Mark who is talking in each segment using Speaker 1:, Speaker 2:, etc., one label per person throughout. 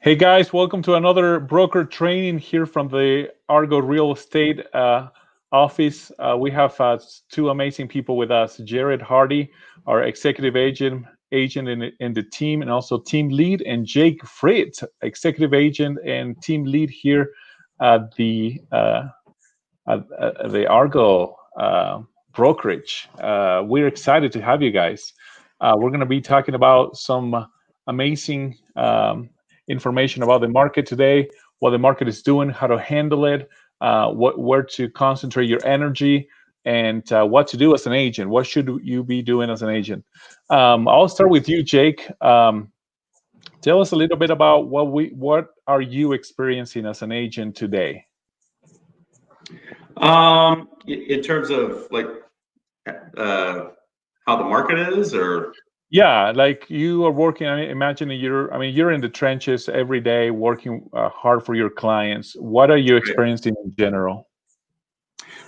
Speaker 1: Hey guys, welcome to another broker training here from the Argo Real Estate office. We have two amazing people with us: Jared Hardy, our executive agent in the team, and also team lead, and Jake Fritz, executive agent and team lead here at the Argo brokerage. We're excited to have you guys. We're going to be talking about some amazing information about the market today, what the market is doing, how to handle it, where to concentrate your energy, and what to do as an agent. What should you be doing as an agent? I'll start with you, Jake. Tell us a little bit about what are you experiencing as an agent today?
Speaker 2: In terms of like how the market is, or
Speaker 1: yeah, like you are working. I mean, imagine you're in the trenches every day, working hard for your clients. What are you experiencing in general?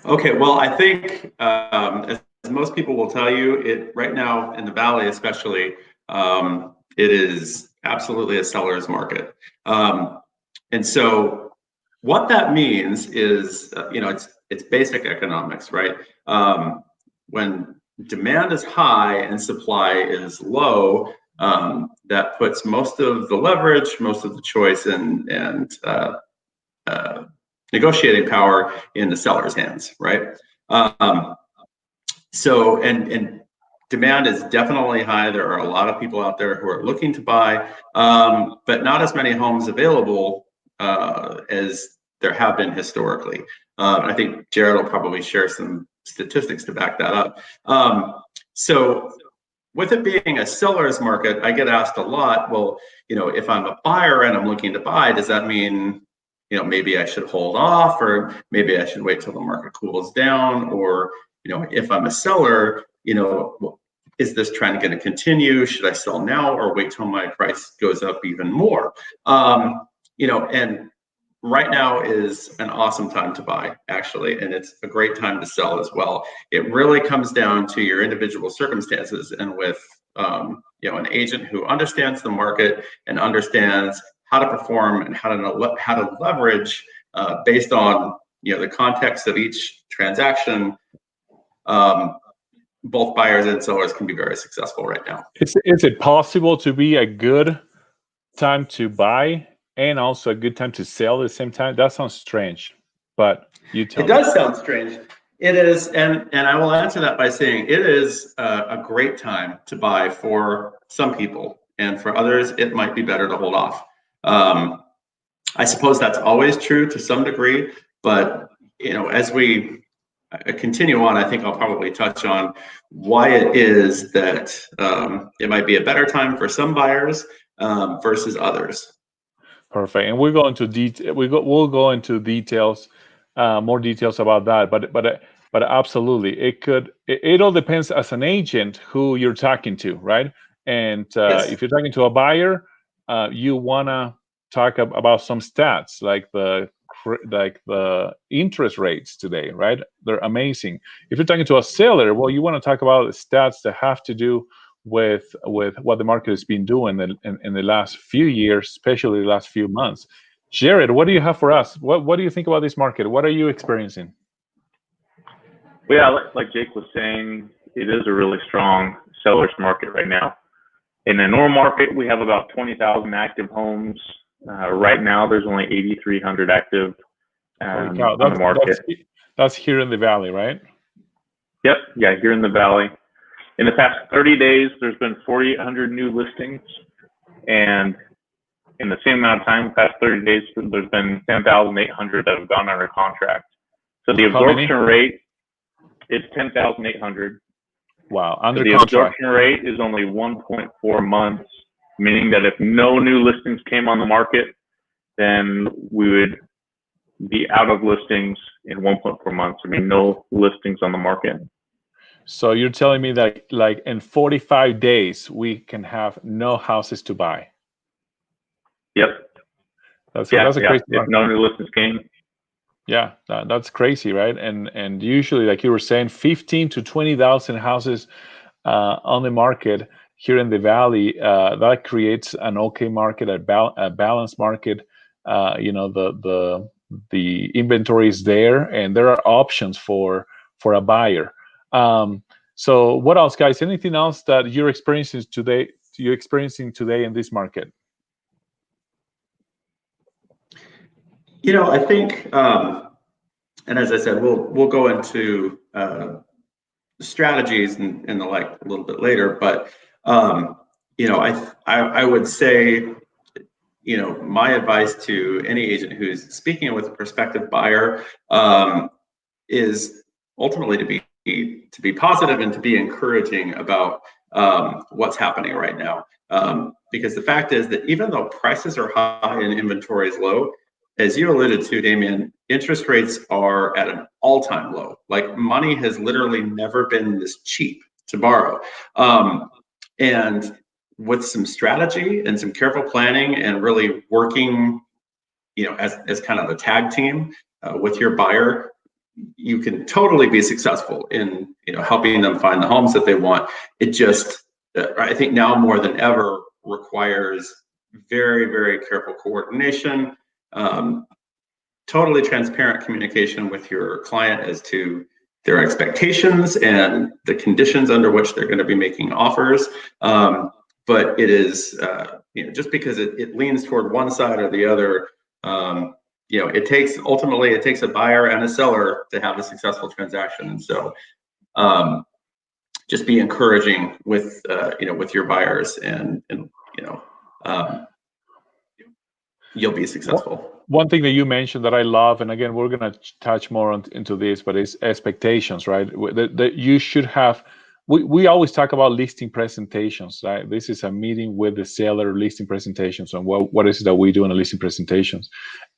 Speaker 2: okay, well, I think as most people will tell you, it right now in the Valley, especially, it is absolutely a seller's market, and so what that means is, it's basic economics, right? When demand is high and supply is low, that puts most of the leverage, most of the choice, and negotiating power in the seller's hands, right? So demand is definitely high. There are a lot of people out there who are looking to buy, but not as many homes available as there have been historically. I think Jared will probably share some statistics to back that up. So with it being a seller's market, I get asked a lot, well, if I'm a buyer and I'm looking to buy, does that mean, maybe I should hold off, or maybe I should wait till the market cools down? Or, if I'm a seller, is this trend going to continue? Should I sell now or wait till my price goes up even more? And right now is an awesome time to buy, actually, and it's a great time to sell as well. It really comes down to your individual circumstances, and with an agent who understands the market and understands how to perform and how to leverage based on the context of each transaction. Both buyers and sellers can be very successful right now.
Speaker 1: Is it possible to be a good time to buy and also a good time to sell at the same time? That sounds strange, but you tell me.
Speaker 2: It does sound strange. It is, and I will answer that by saying it is a great time to buy for some people, and for others, it might be better to hold off. I suppose that's always true to some degree, but as we continue on, I think I'll probably touch on why it is that it might be a better time for some buyers versus others.
Speaker 1: Perfect, and we'll go into detail. We'll go into details, more details about that. But absolutely, it all depends as an agent who you're talking to, right? And
Speaker 2: Yes.
Speaker 1: If you're talking to a buyer, you wanna talk about some stats like the interest rates today, right? They're amazing. If you're talking to a seller, well, you want to talk about the stats that have to do with what the market has been doing in the last few years, especially the last few months. Jared, what do you have for us? What do you think about this market? What are you experiencing?
Speaker 3: Well, yeah, like Jake was saying, it is a really strong seller's market right now. In the normal market, we have about 20,000 active homes. Right now, there's only 8,300 active on the market.
Speaker 1: That's here in the Valley, right?
Speaker 3: Yep. Yeah, here in the Valley. In the past 30 days, there's been 4,800 new listings. And in the same amount of time, the past 30 days, there's been 10,800 that have gone under contract. So the absorption rate is 10,800.
Speaker 1: Wow. Under
Speaker 3: the
Speaker 1: contract.
Speaker 3: Absorption rate is only 1.4 months, meaning that if no new listings came on the market, then we would be out of listings in 1.4 months. I mean, no listings on the market.
Speaker 1: So you're telling me that like in 45 days, we can have no houses to buy?
Speaker 3: Yep.
Speaker 1: That's a crazy
Speaker 3: if no new listings came.
Speaker 1: Yeah, that's crazy, right? And usually, like you were saying, 15 to 20,000 houses on the market. here in the Valley, that creates an okay market, a balanced market. The inventory is there, and there are options for a buyer. So what else, guys? Anything else that you're experiencing today? In this market?
Speaker 2: I think, and as I said, we'll go into strategies and the like a little bit later. But I would say, my advice to any agent who's speaking with a prospective buyer is ultimately to be positive and to be encouraging about what's happening right now. Because the fact is that even though prices are high and inventory is low, as you alluded to, Damien, interest rates are at an all-time low. Like, money has literally never been this cheap to borrow. And with some strategy and some careful planning and really working, as kind of a tag team with your buyer, you can totally be successful in, helping them find the homes that they want. It just, I think now more than ever, requires very, very careful coordination, totally transparent communication with your client as to their expectations and the conditions under which they're going to be making offers. But it is, just because it leans toward one side or the other, it takes a buyer and a seller to have a successful transaction. And so just be encouraging with your buyers, and you'll be successful.
Speaker 1: One thing that you mentioned that I love, and again, we're going to touch more into this, but it's expectations, right? That you should have. We always talk about listing presentations, right? This is a meeting with the seller, listing presentations, and what is it that we do in a listing presentations.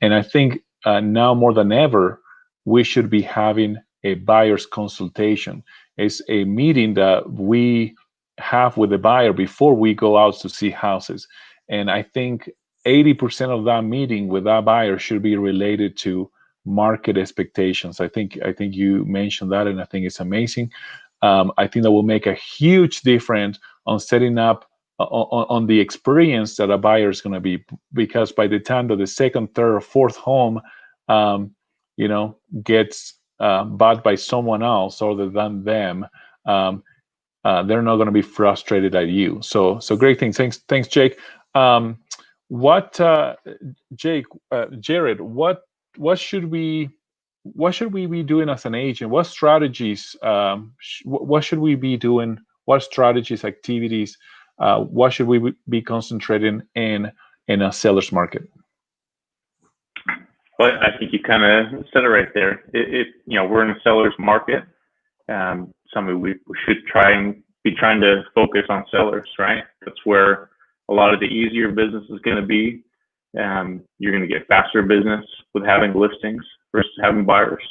Speaker 1: And I think now more than ever, we should be having a buyer's consultation. It's a meeting that we have with the buyer before we go out to see houses. And I think 80% of that meeting with that buyer should be related to market expectations. I think you mentioned that, and I think it's amazing. I think that will make a huge difference on setting up on the experience that a buyer is going to be, because by the time that the second, third, or fourth home, gets bought by someone else other than them, they're not going to be frustrated at you. So great thing. Thanks, Jake. Jared, what should we be doing as an agent? What strategies? What should we be doing? What strategies, activities? What should we be concentrating in a seller's market?
Speaker 3: Well, I think you kind of said it right there. We're in a seller's market. Something we should be trying to focus on sellers, right? That's where a lot of the easier business is going to be. You're going to get faster business with having listings versus having buyers.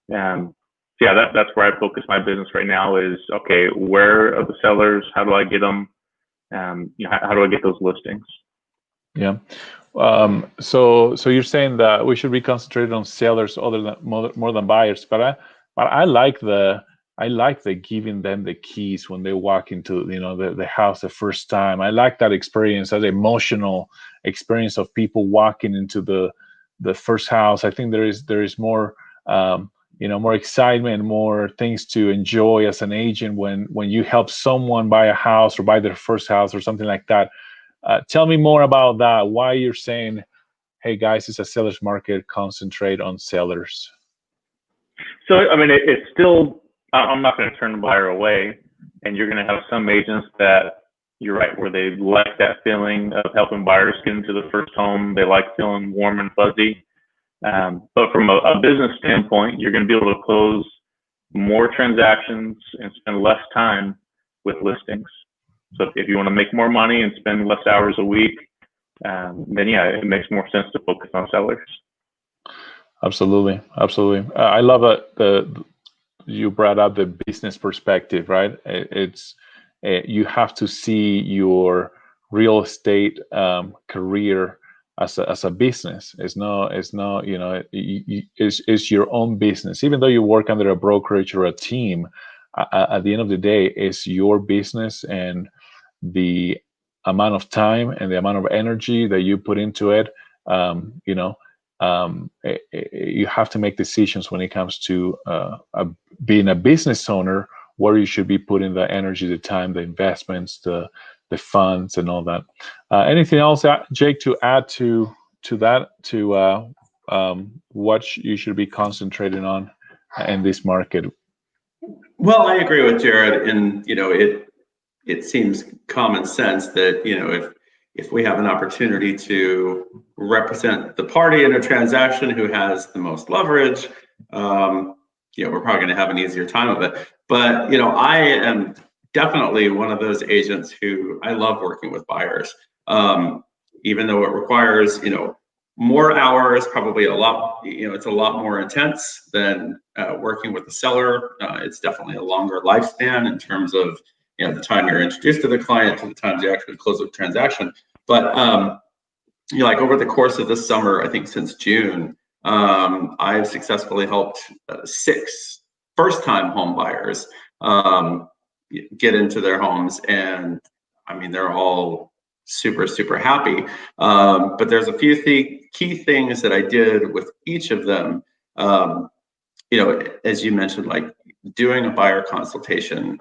Speaker 3: That's where I focus my business right now is, okay, where are the sellers? How do I get them? How do I get those listings?
Speaker 1: Yeah. So you're saying that we should be concentrated on sellers more than buyers, but I like the giving them the keys when they walk into the house the first time. I like that experience, that emotional experience of people walking into the first house. I think there is more more excitement, more things to enjoy as an agent when you help someone buy a house or buy their first house or something like that. Tell me more about that. Why you're saying, hey guys, it's a seller's market, concentrate on sellers.
Speaker 3: So I mean, it's still, I'm not going to turn the buyer away, and you're going to have some agents that, you're right, where they like that feeling of helping buyers get into the first home. They like feeling warm and fuzzy. But from a business standpoint, you're going to be able to close more transactions and spend less time with listings. So if you want to make more money and spend less hours a week, then it makes more sense to focus on sellers. Absolutely.
Speaker 1: I love that you brought up the business perspective, right? It's you have to see your real estate career as a business. It's your own business. Even though you work under a brokerage or a team, at the end of the day, it's your business, and the amount of time and the amount of energy that you put into it. You know, you have to make decisions when it comes to being a business owner, where you should be putting the energy, the time, the investments, the funds, and all that. Anything else, Jake, to add to that, to what you should be concentrating on in this market?
Speaker 2: Well, I agree with Jared, and it seems common sense that if we have an opportunity to represent the party in a transaction who has the most leverage, we're probably going to have an easier time of it. But I am definitely one of those agents who I love working with buyers, even though it requires more hours, probably a lot. It's a lot more intense than working with the seller. It's definitely a longer lifespan in terms of the time you're introduced to the client to the time you actually close the transaction. But like over the course of this summer, I think since June, I've successfully helped 6 first-time home buyers get into their homes, and I mean they're all super happy. But there's a few key things that I did with each of them. As you mentioned, like doing a buyer consultation,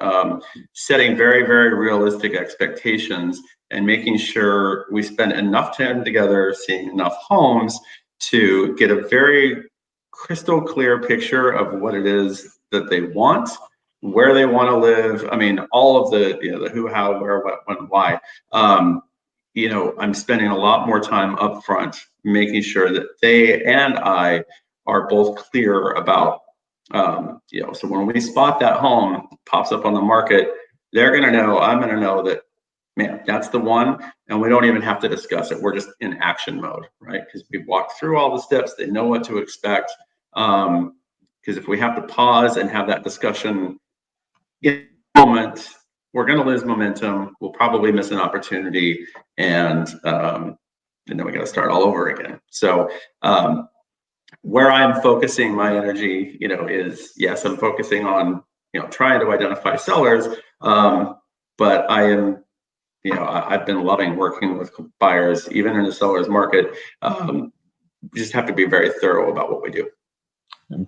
Speaker 2: setting very realistic expectations, and making sure we spend enough time together seeing enough homes to get a very crystal clear picture of what it is that they want, where they want to live. I mean, all of the the who, how, where, what, when, why. I'm spending a lot more time up front making sure that they and I are both clear about, so when we spot that home pops up on the market, they're going to know, I'm going to know that, man, that's the one. And we don't even have to discuss it. We're just in action mode, right? Because we've walked through all the steps. They know what to expect. Because if we have to pause and have that discussion in the moment, we're going to lose momentum. We'll probably miss an opportunity, and then we got to start all over again. So where I'm focusing my energy, is, yes, I'm focusing on trying to identify sellers, but I am, I've been loving working with buyers, even in the seller's market. We just have to be very thorough about what we do.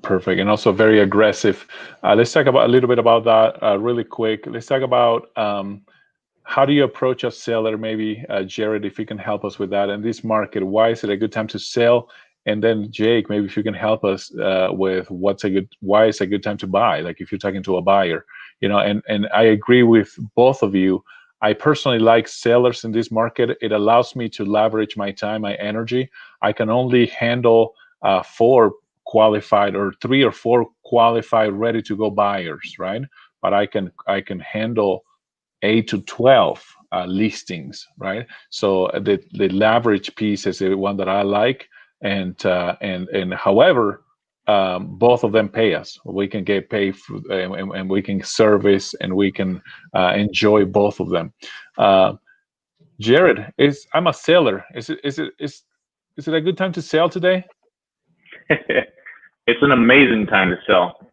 Speaker 1: Perfect, and also very aggressive. Let's talk about a little bit about that really quick. Let's talk about how do you approach a seller? Maybe Jared, if you can help us with that in this market. Why is it a good time to sell? And then Jake, maybe if you can help us with why is a good time to buy? Like if you're talking to a buyer, and I agree with both of you. I personally like sellers in this market. It allows me to leverage my time, my energy. I can only handle 4 qualified or 3 or 4 qualified, ready to go buyers, right? But I can handle 8 to 12 listings, right? So the leverage piece is the one that I like. And however, both of them pay us. We can get paid and we can service, and we can enjoy both of them. Jared, I'm a seller. Is it a good time to sell today?
Speaker 3: It's an amazing time to sell.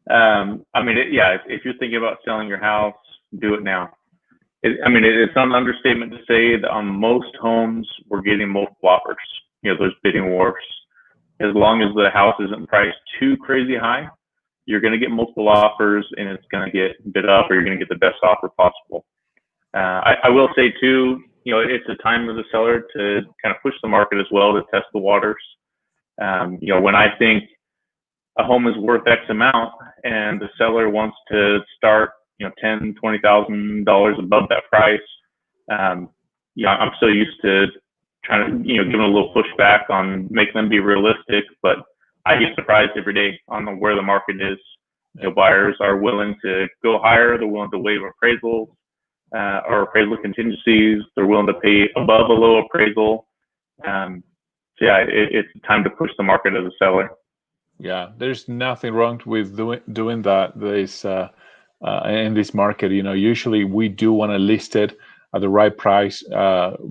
Speaker 3: I mean, if you're thinking about selling your house, do it now. It's not an understatement to say that on most homes, we're getting multiple offers. There's bidding wars. As long as the house isn't priced too crazy high, you're going to get multiple offers, and it's going to get bid up, or you're going to get the best offer possible. I will say too, it's a time for the seller to kind of push the market as well, to test the waters. When I think a home is worth X amount and the seller wants to start, $10,000, $20,000 above that price, I'm so used to trying to, give them a little pushback on making them be realistic, but I get surprised every day on where the market is. Buyers are willing to go higher. They're willing to waive appraisals or appraisal contingencies. They're willing to pay above a low appraisal. It's time to push the market as a seller.
Speaker 1: Yeah, there's nothing wrong with doing that. There's in this market, usually we do want to list it at the right price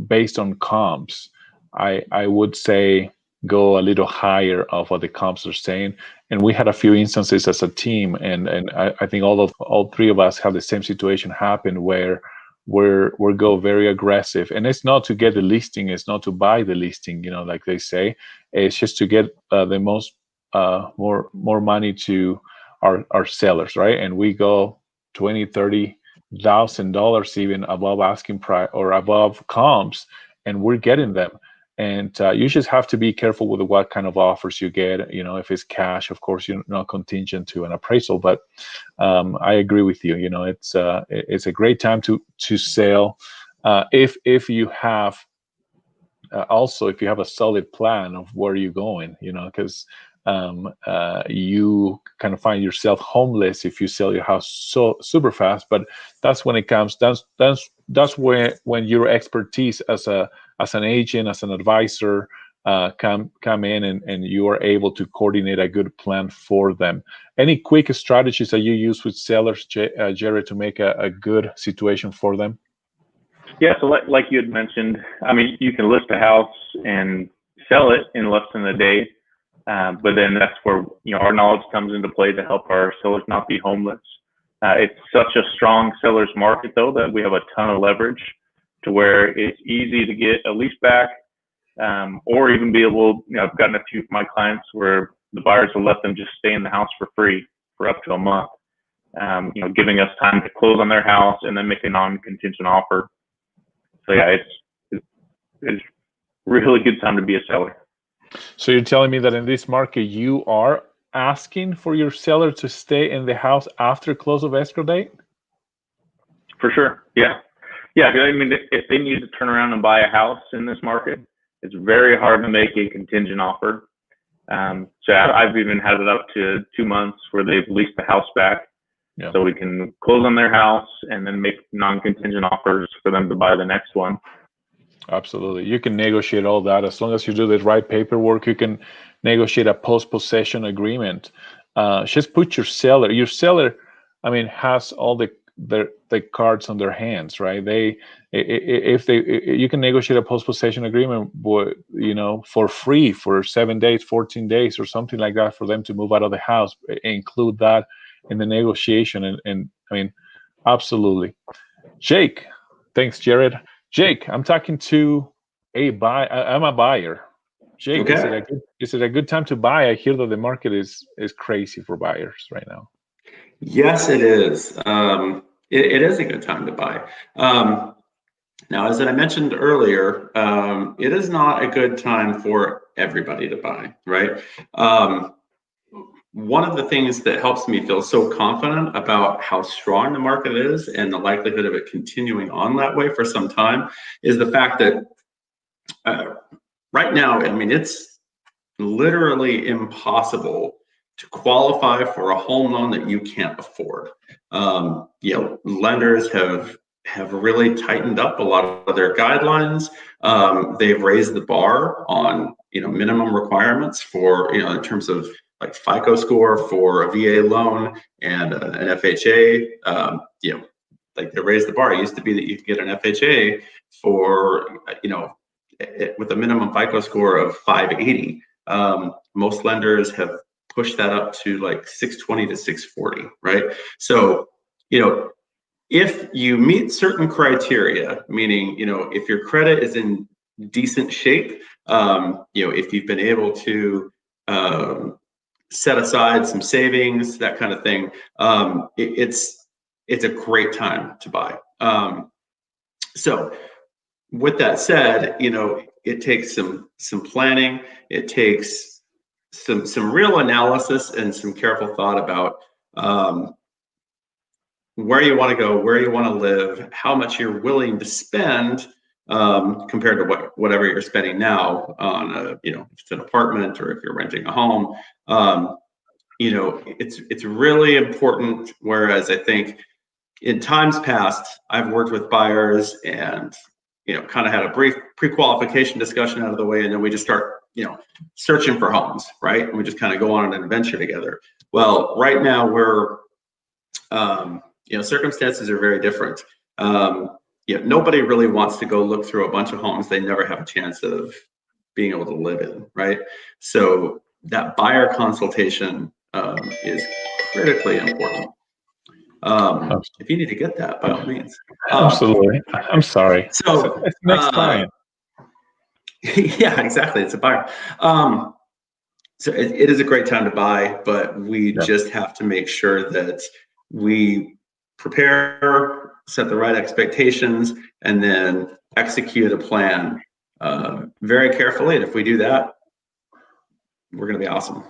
Speaker 1: based on comps. I would say go a little higher of what the comps are saying. And we had a few instances as a team, and I think all 3 of us had the same situation happen, where we're go very aggressive, and it's not to get the listing, it's not to buy the listing, like they say. It's just to get the most more money to our sellers, right? And we go 20-30 thousand dollars even above asking price or above comps, and we're getting them. And you just have to be careful with what kind of offers you get. If it's cash, of course you're not contingent to an appraisal. But I agree with you. It's a great time to sell if you have also if you have a solid plan of where you're going. Because you kind of find yourself homeless if you sell your house so super fast. But that's when it comes. That's when your expertise as an agent, as an advisor, come in, and you are able to coordinate a good plan for them. Any quick strategies that you use with sellers, Jared, to make a good situation for them?
Speaker 3: Yeah, so like you had mentioned, I mean, you can list a house and sell it in less than a day, but then that's where our knowledge comes into play to help our sellers not be homeless. It's such a strong seller's market, though, that we have a ton of leverage to where it's easy to get a lease back, or even be able. I've gotten a few of my clients where the buyers will let them just stay in the house for free for up to a month, giving us time to close on their house and then make a non-contingent offer. So yeah, it's really good time to be a seller.
Speaker 1: So you're telling me that in this market, you are asking for your seller to stay in the house after close of escrow date?
Speaker 3: For sure, yeah. I mean, if they need to turn around and buy a house in this market, it's very hard to make a contingent offer. So I've even had it up to 2 months where they've leased the house back. Yeah. So we can close on their house and then make non-contingent offers for them to buy the next one.
Speaker 1: Absolutely. You can negotiate all that. As long as you do the right paperwork, you can negotiate a post-possession agreement. Just put your seller, I mean, has all the cards on their hands, right? You can negotiate a post-possession agreement, for free for 7 days, 14 days or something like that for them to move out of the house. Include that in the negotiation. And I mean, absolutely. Jake, thanks, Jared. Jake, I'm talking to I'm a buyer. Jake, okay. Is it a good time to buy? I hear that the market is crazy for buyers right now.
Speaker 2: Yes, it is. It is a good time to buy. Now, as I mentioned earlier, it is not a good time for everybody to buy, right? One of the things that helps me feel so confident about how strong the market is and the likelihood of it continuing on that way for some time is the fact that right now, I mean, it's literally impossible to qualify for a home loan that you can't afford. Lenders have really tightened up a lot of their guidelines. They've raised the bar on minimum requirements for in terms of like FICO score for a VA loan and an FHA. Like they raised the bar. It used to be that you could get an FHA for with a minimum FICO score of 580. Most lenders have pushed that up to like 620 to 640, right? So, if you meet certain criteria, meaning, if your credit is in decent shape, if you've been able to set aside some savings, that kind of thing, it's a great time to buy. So with that said, it takes some planning. It takes some real analysis and some careful thought about where you want to go, where you want to live, how much you're willing to spend compared to whatever you're spending now on if it's an apartment or if you're renting a home. It's really important. Whereas I think in times past, I've worked with buyers and kind of had a brief pre-qualification discussion out of the way, and then we just start searching for homes, right? And we just kind of go on an adventure together. Well, right now we're circumstances are very different. Nobody really wants to go look through a bunch of homes they never have a chance of being able to live in, right? So that buyer consultation is critically important. If you need to get that, by all means.
Speaker 1: Absolutely. I'm sorry.
Speaker 2: So
Speaker 1: It's next client.
Speaker 2: Yeah, exactly. It's a buyer. So it is a great time to buy, but we just have to make sure that we prepare, set the right expectations, and then execute a plan very carefully. And if we do that, we're going to be awesome.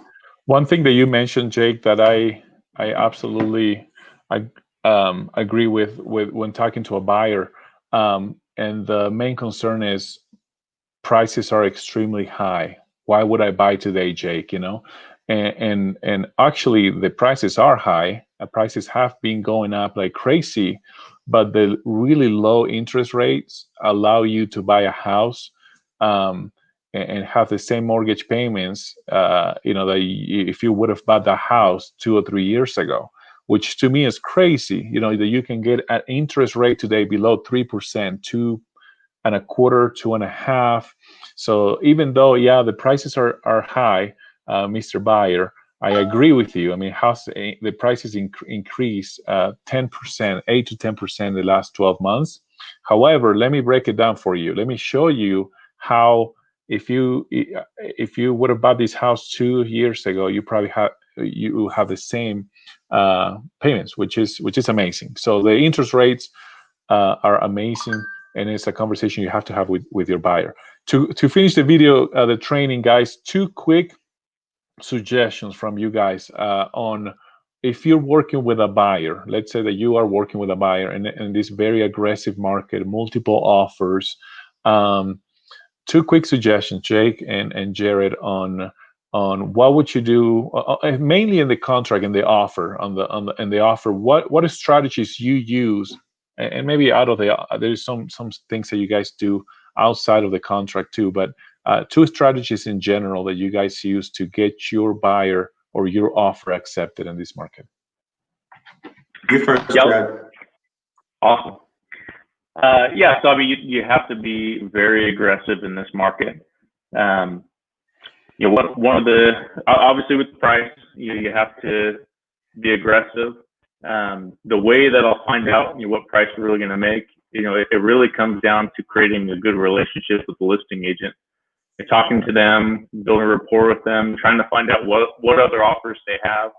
Speaker 1: One thing that you mentioned, Jake, that I absolutely agree with when talking to a buyer, and the main concern is prices are extremely high. Why would I buy today, Jake? You know, and actually the prices are high. Prices have been going up like crazy, but the really low interest rates allow you to buy a house. And have the same mortgage payments, you know, that if you would have bought the house 2 or 3 years ago, which to me is crazy. You know, that you can get an interest rate today below 3%, 2.25%, 2.5%. So even though, yeah, the prices are high, Mr. Buyer, I agree with you. I mean, the prices increased 10%, 8 to 10% in the last 12 months. However, let me break it down for you. Let me show you how if you would have bought this house 2 years ago, you probably have the same payments, which is amazing. So the interest rates are amazing, and it's a conversation you have to have with your buyer. To finish the video, the training, guys, 2 quick suggestions from you guys on if you're working with a buyer. Let's say that you are working with a buyer in this very aggressive market, multiple offers. 2 quick suggestions, Jake and Jared, on what would you do, mainly in the contract and the offer. In the offer, what strategies you use, and maybe out of there's some things that you guys do outside of the contract too, but 2 strategies in general that you guys use to get your buyer or your offer accepted in this market.
Speaker 2: You first, Jared.
Speaker 3: Awesome. Yeah, so I mean, you have to be very aggressive in this market. You know, one of the, obviously with the price, you have to be aggressive. The way that I'll find out, you know, what price we're really going to make, you know, it really comes down to creating a good relationship with the listing agent. You're talking to them, building a rapport with them, trying to find out what other offers they have,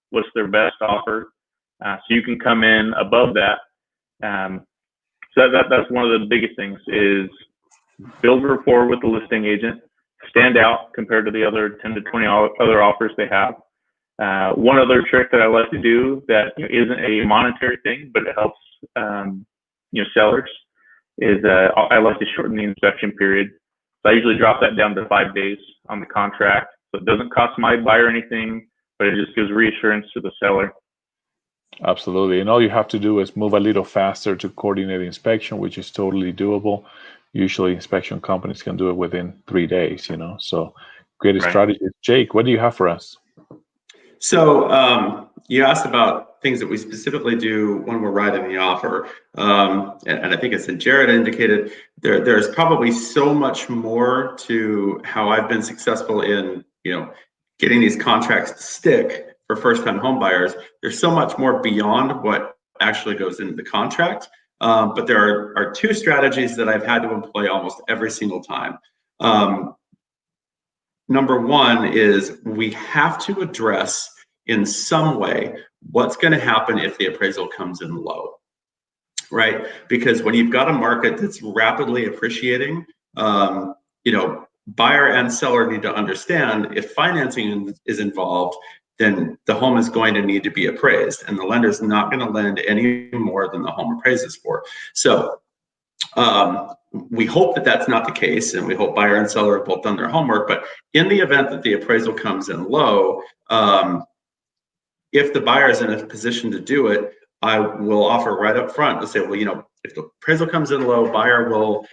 Speaker 3: what's their best offer, so you can come in above that. So that's one of the biggest things, is build rapport with the listing agent, stand out compared to the other 10 to 20 other offers they have. One other trick that I like to do that, you know, isn't a monetary thing, but it helps you know, sellers, is I like to shorten the inspection period. So I usually drop that down to 5 days on the contract. So it doesn't cost my buyer anything, but it just gives reassurance to the seller.
Speaker 1: Absolutely. And all you have to do is move a little faster to coordinate the inspection, which is totally doable. Usually inspection companies can do it within 3 days, you know, so great strategy. Jake, what do you have for us?
Speaker 2: So you asked about things that we specifically do when we're writing the offer. And I think as Jared indicated, there's probably so much more to how I've been successful in, you know, getting these contracts to stick for first-time home buyers. There's so much more beyond what actually goes into the contract. But there are 2 strategies that I've had to employ almost every single time. Number 1 is we have to address in some way what's going to happen if the appraisal comes in low, right? Because when you've got a market that's rapidly appreciating, you know, buyer and seller need to understand if financing is involved, then the home is going to need to be appraised, and the lender is not going to lend any more than the home appraises for. So we hope that that's not the case, and we hope buyer and seller have both done their homework. But in the event that the appraisal comes in low, if the buyer is in a position to do it, I will offer right up front to say, well, you know, if the appraisal comes in low, buyer will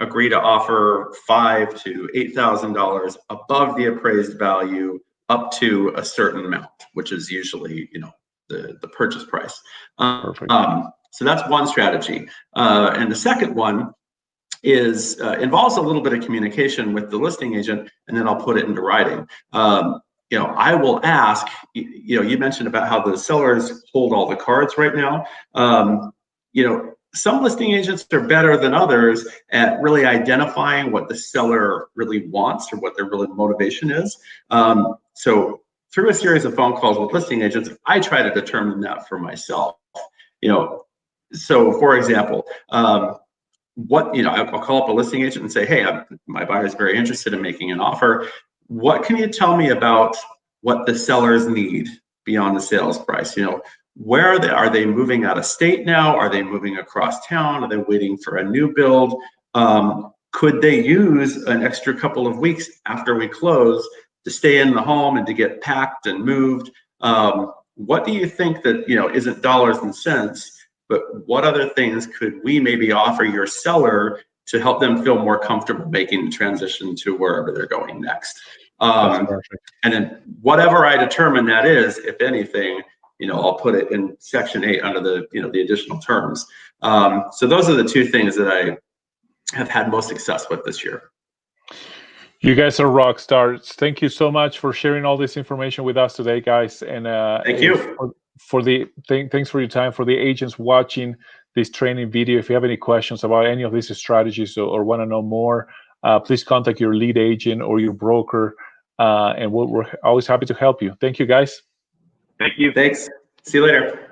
Speaker 2: agree to offer $5,000 to $8,000 above the appraised value up to a certain amount, which is usually, you know, the purchase price.
Speaker 1: Perfect.
Speaker 2: So that's one strategy. And the second one is involves a little bit of communication with the listing agent, and then I'll put it into writing. I will ask, you mentioned about how the sellers hold all the cards right now. Some listing agents are better than others at really identifying what the seller really wants or what their really motivation is. So through a series of phone calls with listing agents, I try to determine that for myself. So for example, I'll call up a listing agent and say, hey, my buyer is very interested in making an offer. What can you tell me about what the sellers need beyond the sales price? Where are they? Are they moving out of state now? Are they moving across town? Are they waiting for a new build? Could they use an extra couple of weeks after we close to stay in the home and to get packed and moved? What do you think that, isn't dollars and cents, but what other things could we maybe offer your seller to help them feel more comfortable making the transition to wherever they're going next?
Speaker 1: That's perfect.
Speaker 2: And then whatever I determine that is, if anything, I'll put it in section 8 under the, the additional terms. So those are the two things that I have had most success with this year.
Speaker 1: You guys are rock stars. Thank you so much for sharing all this information with us today, guys. And
Speaker 2: thank you
Speaker 1: thanks for your time. For the agents watching this training video, if you have any questions about any of these strategies or want to know more, please contact your lead agent or your broker, and we're always happy to help you. Thank you, guys.
Speaker 3: Thank you.
Speaker 2: Thanks. See you later.